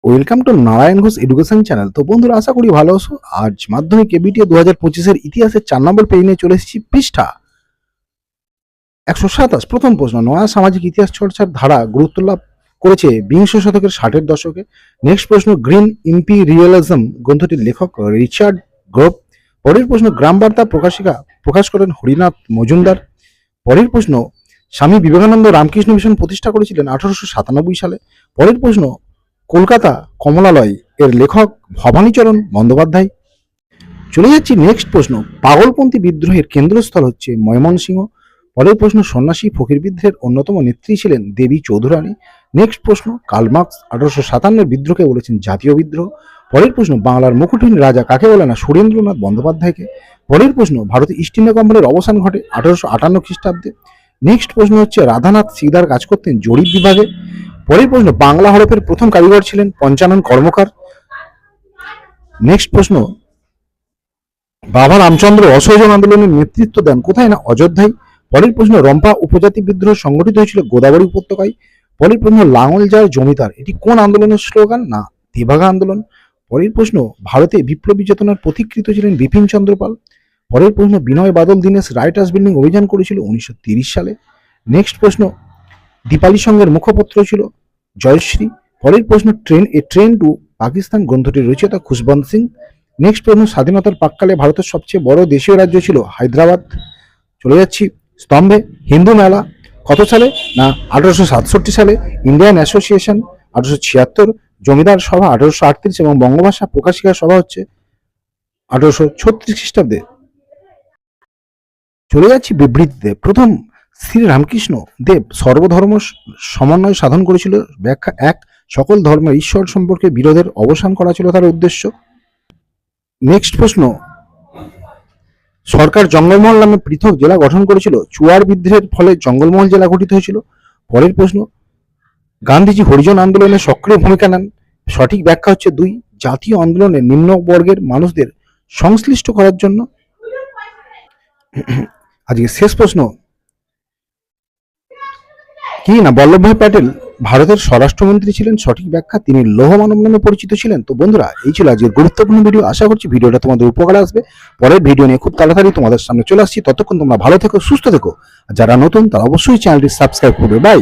Welcome to Narayan Ghosh education channel. তো বন্ধুরা, আশা করি ভালো আছো। আজ মাধ্যমিক এবিটিএ 2025-এর ইতিহাসের 4 নম্বর পেজ নিয়ে চলে এসেছি। পৃষ্ঠা 127। প্রথম প্রশ্ন, নয়া সামাজিক ইতিহাস চর্চার ধারা গুরুত্ব লাভ করেছে বিংশ শতকের 60-এর দশকে। নেক্সট প্রশ্ন, গ্রিন ইম্পিরিয়ালিজম গ্রন্থটির লেখক রিচার্ড গ্রোভ। পরের প্রশ্ন, গ্রাম বার্তা প্রকাশ করেন হরিনাথ মজুমদার। পরের প্রশ্ন, স্বামী বিবেকানন্দ রামকৃষ্ণ মিশন প্রতিষ্ঠা করেছিলেন 1897 সালে। পরের প্রশ্ন, কলকাতা কমলালয় এর লেখক ভবানীচরণ বন্দ্যোপাধ্যায়। চলে যাচ্ছি নেক্সট প্রশ্ন, পাগলপন্থী বিদ্রোহের কেন্দ্রস্থল হচ্ছে ময়মনসিংহ। পরের প্রশ্ন, সন্ন্যাসী ফকির বিদ্রোহের অন্যতম নেত্রী ছিলেন দেবী চৌধুরানী। নেক্সট প্রশ্ন, কার্ল মার্কস 1857-এর বিদ্রোহকে বলেছেন জাতীয় বিদ্রোহ। পরের প্রশ্ন, বাংলার মুকুটহীন রাজা কাকে বলে না? সুরেন্দ্রনাথ বন্দ্যোপাধ্যায়কে। পরের প্রশ্ন, ভারতে ইস্ট ইন্ডিয়া কোম্পানির অবসান ঘটে 1858 খ্রিস্টাব্দে। নেক্সট প্রশ্ন হচ্ছে, রাধানাথ সিকদার কাজ করতেন জরিপ বিভাগে। পরের প্রশ্ন, বাংলা হরফের প্রথম কারিগর ছিলেন পঞ্চানন কর্মকার। নেক্সট প্রশ্ন, বাবা রামচন্দ্র অসহযোগ আন্দোলনের নেতৃত্ব দেন কোথায়? না অযোধ্যায়। পরের প্রশ্ন, রম্পা উপজাতি বিদ্রোহ সংগঠিত হয়েছিল গোদাবরী উপত্যকায়। পরের প্রশ্ন, লাঙল যার জমিদার এটি কোন আন্দোলনের স্লোগান? না তেভাগা আন্দোলন। পরের প্রশ্ন, ভারতে বিপ্লবী চেতনার পথিকৃৎ ছিলেন বিপিন চন্দ্র পাল। পরের প্রশ্ন, বিনয় বাদল দীনেশ রাইটার্স বিল্ডিং অভিযান করেছিল 1930 সালে। নেক্সট প্রশ্ন, দীপালি সংঘের মুখপত্র ছিল জয়শ্রী। পরের প্রশ্ন, ট্রেন টু পাকিস্তান গ্রন্থটির রচয়িতা খুশবন্ত সিং। নেক্সট প্রশ্ন, স্বাধীনতার প্রাক্কালে ভারতের সবচেয়ে বড় দেশীয় রাজ্য ছিল হায়দ্রাবাদ। চলে যাচ্ছি স্তম্ভে, হিন্দু মেলা কত সালে? না 1867 সালে। ইন্ডিয়ান অ্যাসোসিয়েশন 1876, জমিদার সভা 1838 এবং বঙ্গভাষা প্রকাশিকা সভা হচ্ছে 1836 খ্রিস্টাব্দে। চলে যাচ্ছি বিবৃতিতে। প্রথম, শ্রী রামকৃষ্ণ দেব সর্বধর্ম সমন্বয় সাধন করেছিল। ব্যাখ্যা 1, সকল ধর্মের ঈশ্বর সম্পর্কে বিরোধের অবসান করা ছিল তার উদ্দেশ্য। নেক্সট প্রশ্ন, সরকার জঙ্গলমহল নামে পৃথক জেলা গঠন করেছিল। চুয়ার বিদ্রোহের ফলে জঙ্গলমহল জেলা গঠিত হয়েছিল। পরের প্রশ্ন, গান্ধীজি হরিজন আন্দোলনে সক্রিয় ভূমিকা নেন। সঠিক ব্যাখ্যা হচ্ছে 2, জাতীয় আন্দোলনে নিম্ন বর্গের মানুষদের সংশ্লিষ্ট করার জন্য। আজকে শেষ প্রশ্ন, কি না বল্লভভাই প্যাটেল ভারতের স্বরাষ্ট্রমন্ত্রী ছিলেন। সঠিক ব্যাখ্যা, তিনি লৌহ মানব নামে পরিচিত ছিলেন। তো বন্ধুরা, এই ছিল আজকের গুরুত্বপূর্ণ ভিডিও। আশা করছি ভিডিওটা তোমাদের উপকারে আসবে। পরের ভিডিও নিয়ে খুব তাড়াতাড়ি তোমাদের সামনে চলে আসছি। ততক্ষণ তোমরা ভালো থেকো, সুস্থ থেকো। যারা নতুন তারা অবশ্যই চ্যানেলটি সাবস্ক্রাইব করবে। বাই।